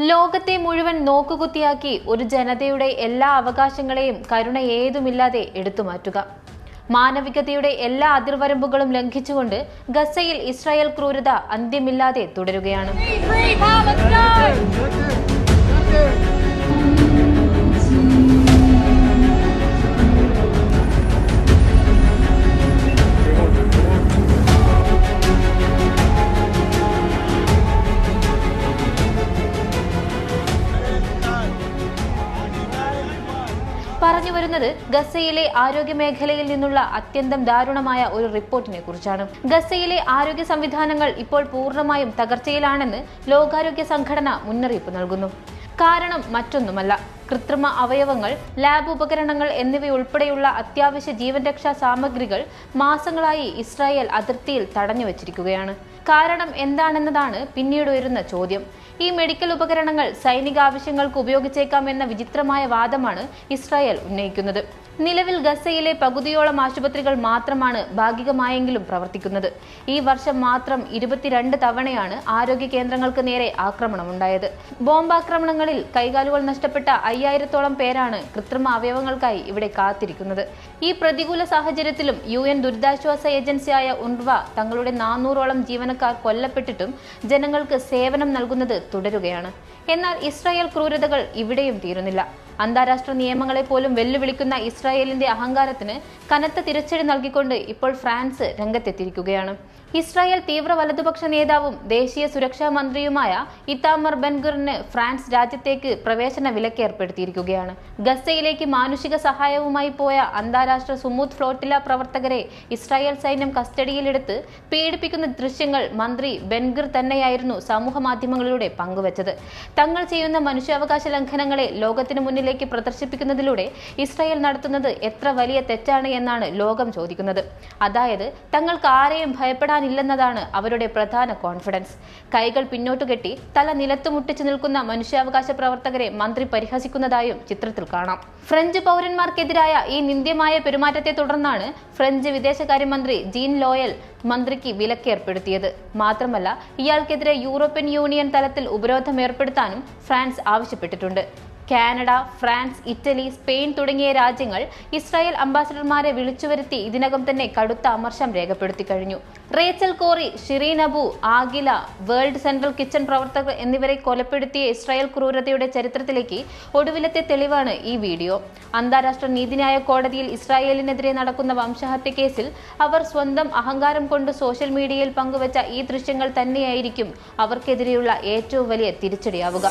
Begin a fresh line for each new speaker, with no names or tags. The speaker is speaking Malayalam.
ലോകത്തെ മുഴുവൻ നോക്കുകുത്തിയാക്കി ഒരു ജനതയുടെ എല്ലാ അവകാശങ്ങളെയും കരുണ ഏതുമില്ലാതെ എടുത്തുമാറ്റുക. മാനവികതയുടെ എല്ലാ അതിർവരമ്പുകളും ലംഘിച്ചുകൊണ്ട് ഗസയിൽ ഇസ്രായേൽ ക്രൂരത അന്ത്യമില്ലാതെ തുടരുകയാണ്. പറഞ്ഞു വരുന്നത് ഗസയിലെ ആരോഗ്യ മേഖലയിൽ നിന്നുള്ള അത്യന്തം ദാരുണമായ ഒരു റിപ്പോർട്ടിനെ കുറിച്ചാണ്. ഗസയിലെ ആരോഗ്യ സംവിധാനങ്ങൾ ഇപ്പോൾ പൂർണ്ണമായും തകർച്ചയിലാണെന്ന് ലോകാരോഗ്യ സംഘടന മുന്നറിയിപ്പ് നൽകുന്നു. കാരണം മറ്റൊന്നുമല്ല, കൃത്രിമ അവയവങ്ങൾ, ലാബ് ഉപകരണങ്ങൾ എന്നിവയുൾപ്പെടെയുള്ള അത്യാവശ്യ ജീവൻ രക്ഷാ സാമഗ്രികൾ മാസങ്ങളായി ഇസ്രായേൽ അതിർത്തിയിൽ തടഞ്ഞുവച്ചിരിക്കുകയാണ്. കാരണം എന്താണെന്നതാണ് പിന്നീട് ഉയരുന്ന ചോദ്യം. ഈ മെഡിക്കൽ ഉപകരണങ്ങൾ സൈനിക ആവശ്യങ്ങൾക്ക് ഉപയോഗിച്ചേക്കാമെന്ന വിചിത്രമായ വാദമാണ് ഇസ്രായേൽ ഉന്നയിക്കുന്നത്. നിലവിൽ ഗസയിലെ പകുതിയോളം ആശുപത്രികൾ മാത്രമാണ് ഭാഗികമായെങ്കിലും പ്രവർത്തിക്കുന്നത്. ഈ വർഷം മാത്രം 22 തവണയാണ് ആരോഗ്യ കേന്ദ്രങ്ങൾക്ക് നേരെ ആക്രമണമുണ്ടായത്. ബോംബാക്രമണങ്ങളിൽ കൈകാലുകൾ നഷ്ടപ്പെട്ട 5000-ഓളം പേരാണ് കൃത്രിമ അവയവങ്ങൾക്കായി ഇവിടെ കാത്തിരിക്കുന്നത്. ഈ പ്രതികൂല സാഹചര്യത്തിലും UN ദുരിതാശ്വാസ ഏജൻസിയായ UNRWA തങ്ങളുടെ 400-ഓളം ജീവനക്കാർ കൊല്ലപ്പെട്ടിട്ടും ജനങ്ങൾക്ക് സേവനം നൽകുന്നത് തുടരുകയാണ്. എന്നാൽ ഇസ്രായേൽ ക്രൂരതകൾ ഇവിടെയും തീരുന്നില്ല. അന്താരാഷ്ട്ര നിയമങ്ങളെ പോലും വെല്ലുവിളിക്കുന്ന ഇസ്രായേലിന്റെ അഹങ്കാരത്തിന് കനത്ത തിരിച്ചടി നൽകിക്കൊണ്ട് ഇപ്പോൾ ഫ്രാൻസ് രംഗത്തെത്തിയിരിക്കുകയാണ്. ഇസ്രായേൽ തീവ്ര വലതുപക്ഷ നേതാവും ദേശീയ സുരക്ഷാ മന്ത്രിയുമായ ഇത്താമർ ബെൻഗുറിന് ഫ്രാൻസ് രാജ്യത്തേക്ക് പ്രവേശന വിലക്ക് ഏർപ്പെടുത്തിയിരിക്കുകയാണ്. ഗസയിലേക്ക് മാനുഷിക സഹായവുമായി പോയ അന്താരാഷ്ട്ര സുമൂത്ത് ഫ്ലോട്ടില പ്രവർത്തകരെ ഇസ്രായേൽ സൈന്യം കസ്റ്റഡിയിലെടുത്ത് പീഡിപ്പിക്കുന്ന ദൃശ്യങ്ങൾ മന്ത്രി ബെൻഗുർ തന്നെയായിരുന്നു സമൂഹ മാധ്യമങ്ങളിലൂടെ പങ്കുവച്ചത്. തങ്ങൾ ചെയ്യുന്ന മനുഷ്യാവകാശ ലംഘനങ്ങളെ ലോകത്തിന് മുന്നിലേക്ക് പ്രദർശിപ്പിക്കുന്നതിലൂടെ ഇസ്രായേൽ നടത്തുന്നത് എത്ര വലിയ തെറ്റാണ് എന്നാണ് ലോകം ചോദിക്കുന്നത്. അതായത് തങ്ങൾക്ക് ആരെയും ഭയപ്പെടാനില്ലെന്നതാണ് അവരുടെ പ്രധാന കോൺഫിഡൻസ്. കൈകൾ പിന്നോട്ടുകെട്ടി തല നിലത്തു മുട്ടിച്ചു നിൽക്കുന്ന മനുഷ്യാവകാശ പ്രവർത്തകരെ മന്ത്രി പരിഹസിക്കുന്നതായും ചിത്രത്തിൽ കാണാം. ഫ്രഞ്ച് പൗരന്മാർക്കെതിരായ ഈ നിന്ദ്യമായ പെരുമാറ്റത്തെ തുടർന്നാണ് ഫ്രഞ്ച് വിദേശകാര്യമന്ത്രി ജീൻ ലോയൽ മന്ത്രിക്ക് വിലക്ക് ഏർപ്പെടുത്തിയത്. മാത്രമല്ല, ഇയാൾക്കെതിരെ യൂറോപ്യൻ യൂണിയൻ തലത്തിൽ ഉപരോധം ഏർപ്പെടുത്താനും ഫ്രാൻസ് ആവശ്യപ്പെട്ടിട്ടുണ്ട്. കാനഡ, ഫ്രാൻസ്, ഇറ്റലി, സ്പെയിൻ തുടങ്ങിയ രാജ്യങ്ങൾ ഇസ്രായേൽ അംബാസഡർമാരെ വിളിച്ചുവരുത്തി ഇതിനകം തന്നെ കടുത്ത അമർഷം രേഖപ്പെടുത്തി കഴിഞ്ഞു. റേച്ചൽ കോറി, ഷിറീൻ അബു, ആഗില, വേൾഡ് സെൻട്രൽ കിച്ചൺ പ്രവർത്തകർ എന്നിവരെ കൊലപ്പെടുത്തിയ ഇസ്രായേൽ ക്രൂരതയുടെ ചരിത്രത്തിലേക്ക് ഒടുവിലത്തെ തെളിവാണ് ഈ വീഡിയോ. അന്താരാഷ്ട്ര നീതിന്യായ കോടതിയിൽ ഇസ്രായേലിനെതിരെ നടക്കുന്ന വംശഹത്യ കേസിൽ അവർ സ്വന്തം അഹങ്കാരം കൊണ്ട് സോഷ്യൽ മീഡിയയിൽ പങ്കുവച്ച ഈ ദൃശ്യങ്ങൾ തന്നെയായിരിക്കും അവർക്കെതിരെയുള്ള ഏറ്റവും വലിയ തിരിച്ചടിയാവുക.